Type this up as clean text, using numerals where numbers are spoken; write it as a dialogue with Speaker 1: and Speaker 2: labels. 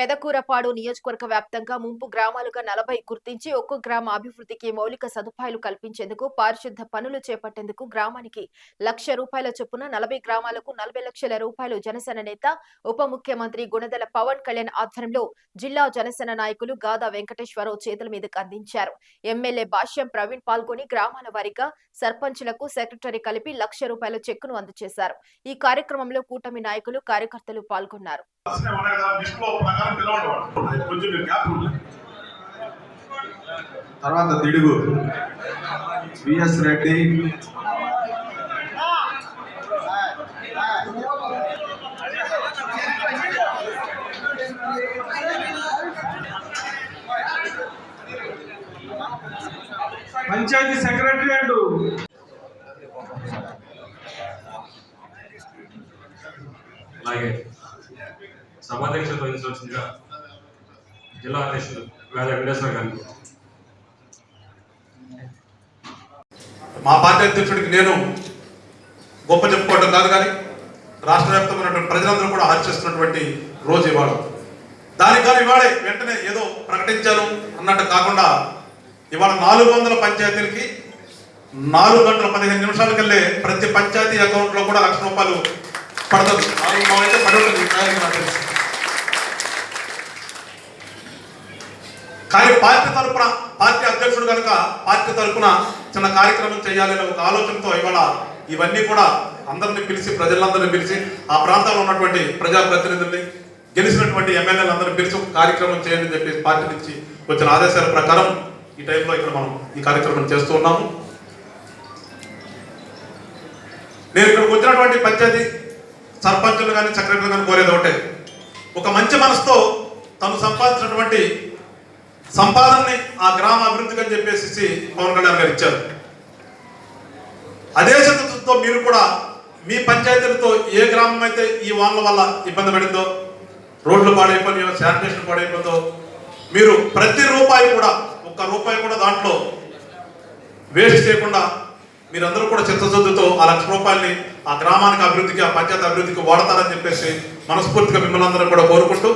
Speaker 1: పెదకూరపాడు నియోజకవర్గ వ్యాప్తంగా ముంపు గ్రామాలుగా 40 గుర్తించి ఒక్కో గ్రామ అభివృద్ధికి మౌలిక సదుపాయాలు కల్పించేందుకు పారిశుద్ధ పనులు చేపట్టేందుకు గ్రామానికి ₹1,00,000 చొప్పున 40 గ్రామాలకు 40 లక్షల రూపాయలు జనసేన నేత ఉప ముఖ్యమంత్రి గుణదల పవన్ కళ్యాణ్ ఆధ్వర్యంలో జిల్లా జనసేన నాయకులు గాదా వెంకటేశ్వరరావు చేతుల మీదుగా అందించారు. ఎమ్మెల్యే భాష్యం ప్రవీణ్ పాల్గొని గ్రామాల వారీగా సర్పంచులకు సెక్రటరీ కలిపి ₹1,00,000 చెక్కును అందజేశారు. ఈ కార్యక్రమంలో కూటమి నాయకులు కార్యకర్తలు పాల్గొన్నారు.
Speaker 2: తర్వాత తిడుగు విఎస్ రెడ్డి,
Speaker 3: పంచాయతీ సెక్రటరీ
Speaker 4: అలాగే సభాధ్యక్షులు వహించవలసిందిగా జిల్లా అధ్యక్షులు వేద వెంకటేశ్వర గారికి.
Speaker 5: మా పార్టీ అధ్యక్షుడికి నేను గొప్ప చెప్పుకోవడం కాదు, కానీ రాష్ట్ర వ్యాప్తమైనటువంటి ప్రజలందరూ కూడా హర్షిస్తున్నటువంటి రోజు ఇవాళ. దానికి కానీ ఇవాళే వెంటనే ఏదో ప్రకటించాను అన్నట్టు కాకుండా ఇవాళ 400 పంచాయతీలకి 4 గంటల 15 నిమిషాలకెళ్ళే ప్రతి పంచాయతీ అకౌంట్లో కూడా ₹1,00,000 పడుతుంది. అయితే పడి ఉంటుంది నాకు తెలుసు. కానీ పార్టీ అధ్యక్షుడు కనుక పార్టీ తరఫున చిన్న కార్యక్రమం చేయాలనే ఒక ఆలోచనతో ఇవాళ ఇవన్నీ కూడా అందరినీ పిలిచి, ప్రజలందరినీ పిలిచి, ఆ ప్రాంతంలో ఉన్నటువంటి ప్రజాప్రతినిధుల్ని, గెలిచినటువంటి ఎమ్మెల్యేలందరినీ పిలిచి ఒక కార్యక్రమం చేయండి అని చెప్పి పార్టీ నుంచి వచ్చిన ఆదేశాల ప్రకారం ఈ టైంలో ఇక్కడ మనం ఈ కార్యక్రమం చేస్తూ ఉన్నాము. నేను ఇక్కడికి వచ్చినటువంటి పంచాయతీ సర్పంచులు కానీ సెక్రటరీలు కానీ కోరేది ఒకటే, ఒక మంచి మనసుతో తను సంపాదించినటువంటి సంపాదనని ఆ గ్రామ అభివృద్ధికి అని చెప్పేసి పవన్ కళ్యాణ్ గారు ఇచ్చారు. అదే చిత్తశుద్ధితో మీరు కూడా మీ పంచాయతీలతో ఏ గ్రామం అయితే ఈ వానల వల్ల ఇబ్బంది పడిందో, రోడ్లు పాడైపోయినాయో, శానిటేషన్ పాడైపోయిందో, మీరు ప్రతి రూపాయి కూడా ₹1 కూడా దాంట్లో వేస్ట్ చేయకుండా మీరందరూ కూడా చిత్తశుద్ధితో ఆ ₹1,00,000 ఆ గ్రామానికి అభివృద్ధికి, ఆ పంచాయతీ అభివృద్ధికి వాడతారని చెప్పేసి మనస్ఫూర్తిగా మిమ్మల్ని అందరూ కూడా కోరుకుంటూ